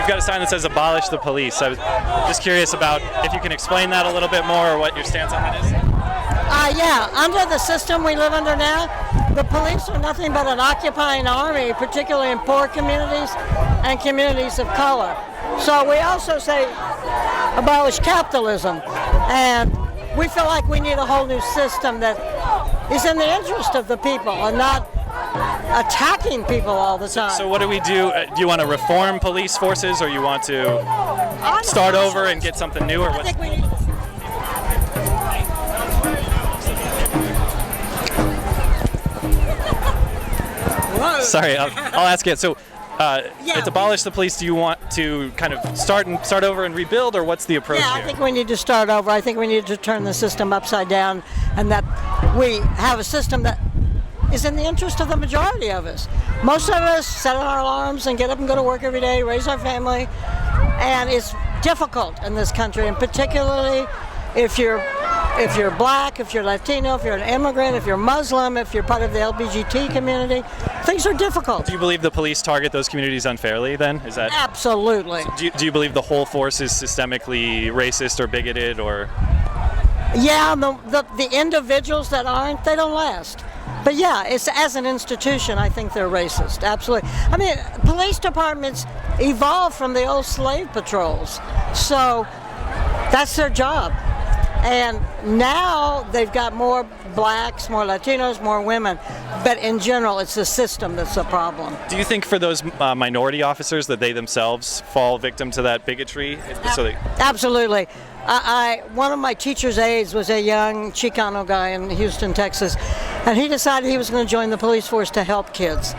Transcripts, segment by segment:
got a sign that says "Abolish the police." I was just curious about if you can explain that a little bit more, or what your stance on that is. Yeah, under the system we live under now, the police are nothing but an occupying army, particularly in poor communities and communities of color. So we also say abolish capitalism, and we feel like we need a whole new system that is in the interest of the people and not attacking people all the time. So what do we do? Do you want to reform police forces, or you want to start over and get something new, or what? I think we need to. Sorry, I'll ask it. So, it's abolish the police. Do you want to kind of start over and rebuild, or what's the approach Yeah, here? I think we need to start over. I think we need to turn the system upside down, and that we have a system that is in the interest of the majority of us. Most of us set our alarms and get up and go to work every day, raise our family, and it's difficult in this country, and particularly if you're black, if you're Latino, if you're an immigrant, if you're Muslim, if you're part of the LGBT community, things are difficult. Do you believe the police target those communities unfairly then? Is that Absolutely. Do you believe the whole force is systemically racist or bigoted, or? Yeah, the individuals that aren't, they don't last. But yeah, it's as an institution, I think they're racist. Absolutely. I mean, police departments evolved from the old slave patrols. So that's their job. And now they've got more blacks, more Latinos, more women. But in general, it's the system that's the problem. Do you think for those minority officers that they themselves fall victim to that bigotry? Absolutely. One of my teacher's aides was a young Chicano guy in Houston, Texas, and he decided he was going to join the police force to help kids.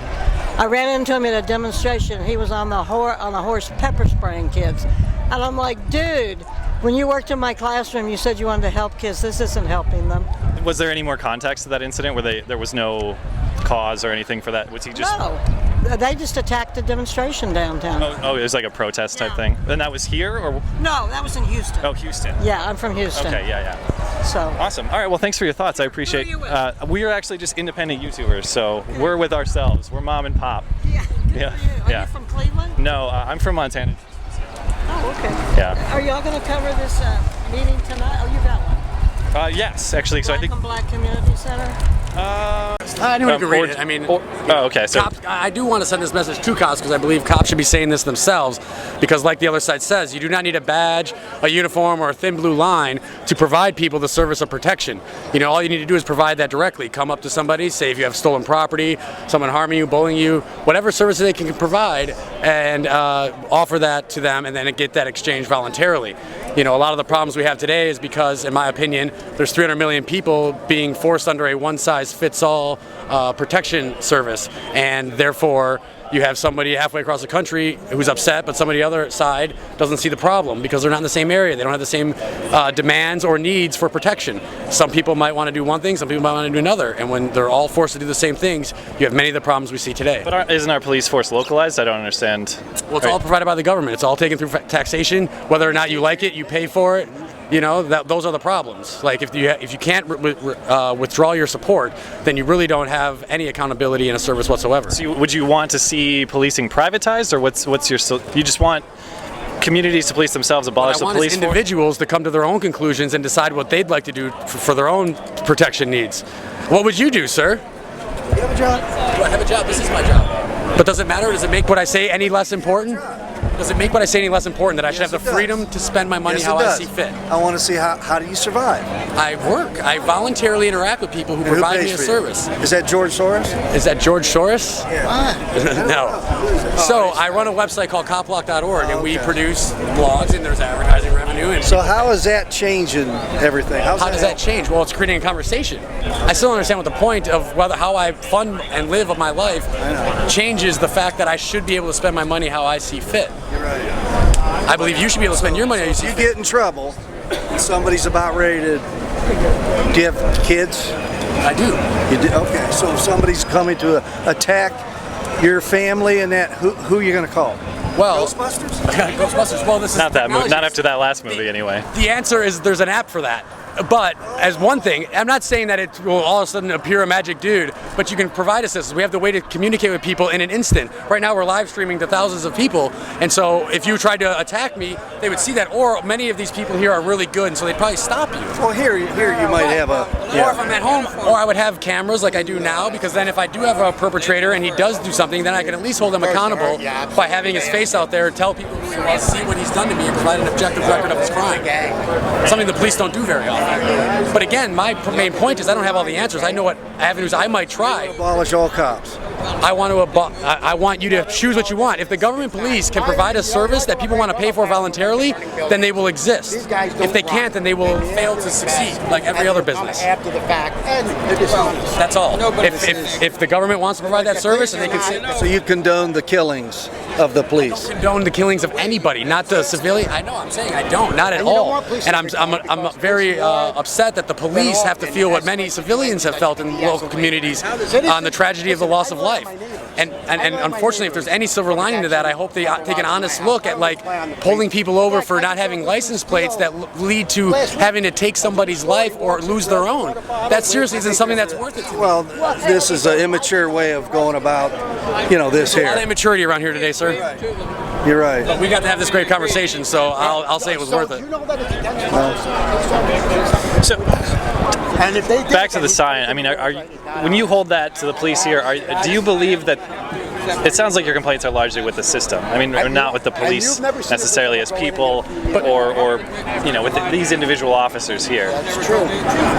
I ran into him at a demonstration. He was on a horse pepper spraying kids. And I'm like, dude, when you worked in my classroom, you said you wanted to help kids. This isn't helping them. Was there any more context to that incident where there was no cause or anything for that? Was he just? No, they just attacked a demonstration downtown. Oh, it was like a protest type thing. And that was here, or? No, that was in Houston. Oh, Houston. Yeah, I'm from Houston. Okay, yeah. So. Awesome. All right, well, thanks for your thoughts. I appreciate it. Who are you with? We are actually just independent YouTubers, so we're with ourselves. We're mom and pop. Yeah. Yeah. Are you from Cleveland? No, I'm from Montana. Oh, okay. Yeah. Are y'all going to cover this meeting tonight? Oh, you got one. Yes, actually. So I think. Black Community Center. Anyone can read it. I mean, okay. So cops, I do want to send this message to cops because I believe cops should be saying this themselves. Because, like the other side says, you do not need a badge, a uniform, or a thin blue line to provide people the service of protection. You know, all you need to do is provide that directly. Come up to somebody, say if you have stolen property, someone harming you, bullying you, whatever services they can provide, and offer that to them, and then get that exchange voluntarily. You know, a lot of the problems we have today is because, in my opinion, there's 300 million people being forced under a one-size-fits-all protection service, and therefore you have somebody halfway across the country who's upset, but somebody on the other side doesn't see the problem because they're not in the same area. They don't have the same demands or needs for protection. Some people might want to do one thing, some people might want to do another, and when they're all forced to do the same things, you have many of the problems we see today. But isn't our police force localized? I don't understand. Well, it's all provided by the government. It's all taken through taxation. Whether or not you like it, you pay for it. You know, those are the problems. Like if you can't withdraw your support, then you really don't have any accountability in a service whatsoever. So would you want to see policing privatized, or what's your? You just want communities to police themselves, abolish the police force? Individuals to come to their own conclusions and decide what they'd like to do for their own protection needs. What would you do, sir? You have a job? Do I have a job? This is my job. But does it matter? Does it make what I say any less important? Does it make what I say any less important that I should have the freedom to spend my money how I see fit? I want to see how do you survive? I work. I voluntarily interact with people who provide me a service. Is that George Soros? Is that George Soros? Yeah. No. So I run a website called copblock.org, and we produce blogs, and there's advertising revenue. And so how is that changing everything? How does that change? Well, it's creating a conversation. I still don't understand what the point of how I fund and live my life changes the fact that I should be able to spend my money how I see fit. You're right. I believe you should be able to spend your money how you see fit. You get in trouble, somebody's about ready to. Do you have kids? I do. You do? Okay, so if somebody's coming to attack your family and that, who are you going to call? Well, Ghostbusters? Ghostbusters. Well, this is not that movie. Not after that last movie, anyway. The answer is there's an app for that. But as one thing, I'm not saying that it will all of a sudden appear a magic dude, but you can provide assistance. We have the way to communicate with people in an instant. Right now we're live streaming to thousands of people, and so if you tried to attack me, they would see that. Or many of these people here are really good, and so they'd probably stop you. Well, here you might have a. Yeah. Or if I'm at home, or I would have cameras like I do now, because then if I do have a perpetrator and he does do something, then I can at least hold him accountable by having his face out there, tell people to see what he's done to me, and provide an objective record of his crime. Something the police don't do very often. But again, my main point is I don't have all the answers. I know what avenues I might try. Abolish all cops. I want you to choose what you want. If the government police can provide a service that people want to pay for voluntarily, then they will exist. If they can't, then they will fail to succeed, like every other business. After the fact, and that's all. If the government wants to provide that service, and they can say, So you condone the killings of the police? condone the killings of anybody, not the civilian. I know, I'm saying I don't, not at all. And I'm very upset that the police have to feel what many civilians have felt in local communities on the tragedy of the loss of life. And unfortunately, if there's any silver lining to that, I hope they take an honest look at like pulling people over for not having license plates that lead to having to take somebody's life or lose their own. That seriously isn't something that's worth it to me. Well, this is an immature way of going about, this A lot of here. immaturity around here today, sir. You're right. We got to have this great conversation, so I'll say it was worth it. So and if they back to the sign. I mean, when you hold that to the police here, do you believe that? It sounds like your complaints are largely with the system. I mean, not with the police necessarily as people, or with these individual officers here. That's true.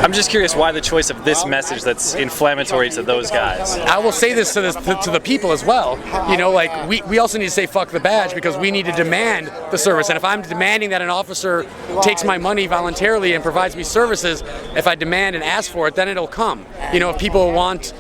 I'm just curious why the choice of this message that's inflammatory to those guys. I will say this to the people as well. We also need to say fuck the badge, because we need to demand the service. And if I'm demanding that an officer takes my money voluntarily and provides me services, if I demand and ask for it, then it'll come. If people want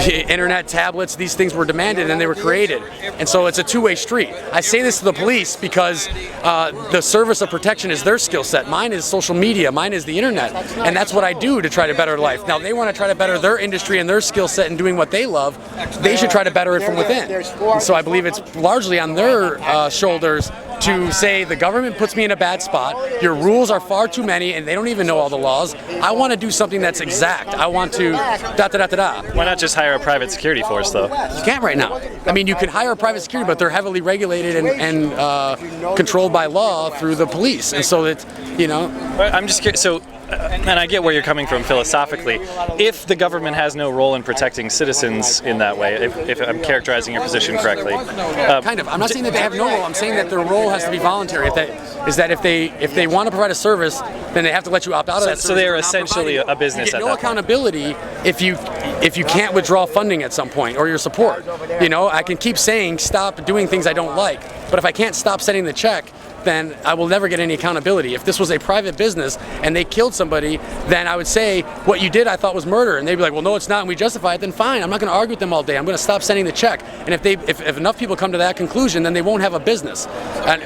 internet, tablets, these things were demanded and they were created. And so it's a two-way street. I say this to the police because the service of protection is their skill set. Mine is social media. Mine is the internet. And that's what I do to try to better life. Now, they want to try to better their industry and their skill set in doing what they love. They should try to better it from within. And so I believe it's largely on their shoulders to say the government puts me in a bad spot, your rules are far too many, and they don't even know all the laws. I want to do something that's exact. I want to da-da-da-da-da. Why not just hire a private security force, though? You can't right now. I mean, you can hire a private security, but they're heavily regulated and controlled by law through the police. And so it's, I'm just curious. So, and I get where you're coming from philosophically. If the government has no role in protecting citizens in that way, if I'm characterizing your position correctly, kind of. I'm not saying that they have no role. I'm saying that their role has to be voluntary. If they want to provide a service, then they have to let you opt out of that service. So they are essentially a business you get at no that point. accountability if you can't withdraw funding at some point or your support. I can keep saying stop doing things I don't like, but if I can't stop sending the check, then I will never get any accountability. If this was a private business and they killed somebody, then I would say, what you did I thought was murder. And they'd be like, well, no, it's not, and we justify it, then fine. I'm not going to argue with them all day. I'm going to stop sending the check. And if enough people come to that conclusion, then they won't have a business.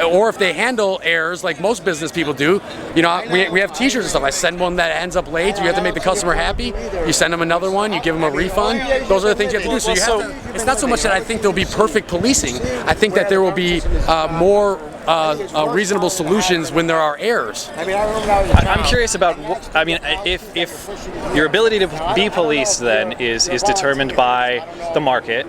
Or if they handle errors like most business people do, we have t-shirts and stuff. I send one that ends up late. You have to make the customer happy. You send them another one. You give them a refund. Those are the things you have to do. So it's not so much that I think there'll be perfect policing. I think that there will be more reasonable solutions when there are errors. I'm curious about, if your ability to be policed then is determined by the market,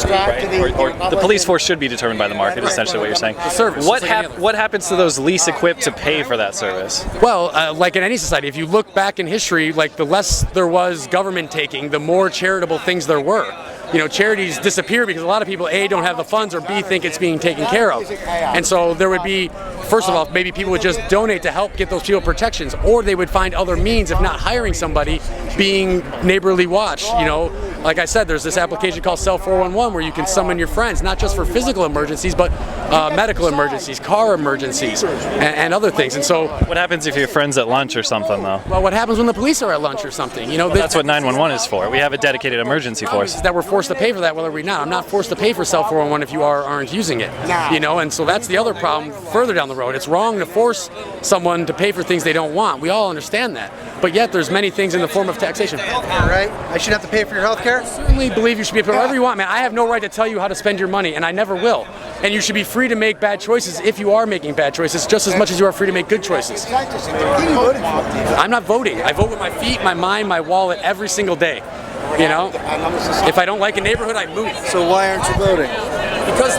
right? Or the police force should be determined by the market, essentially what you're saying. The service. What happens to those least equipped to pay for that service? Well, like in any society, if you look back in history, like the less there was government taking, the more charitable things there were. Charities disappear because a lot of people, A, don't have the funds, or B, think it's being taken care of. And so there would be, first of all, maybe people would just donate to help get those people protections, or they would find other means, if not hiring somebody, being neighborly watch. Like I said, there's this application called Cell 411 where you can summon your friends, not just for physical emergencies, but medical emergencies, car emergencies, and other things. And so, what happens if your friend's at lunch or something, though? Well, what happens when the police are at lunch or something? That's what 911 is for. We have a dedicated emergency force. That we're forced to pay for that, whether we're not. I'm not forced to pay for Cell 411 if you aren't using it. And so that's the other problem further down the road. It's wrong to force someone to pay for things they don't want. We all understand that. But yet there's many things in the form of taxation. Right? I should have to pay for your health care? I certainly believe you should be paid whatever you want, man. I have no right to tell you how to spend your money, and I never will. And you should be free to make bad choices if you are making bad choices, just as much as you are free to make good choices. I'm not voting. I vote with my feet, my mind, my wallet every single day. You know, if I don't like a neighborhood, I move. So why aren't you voting? Because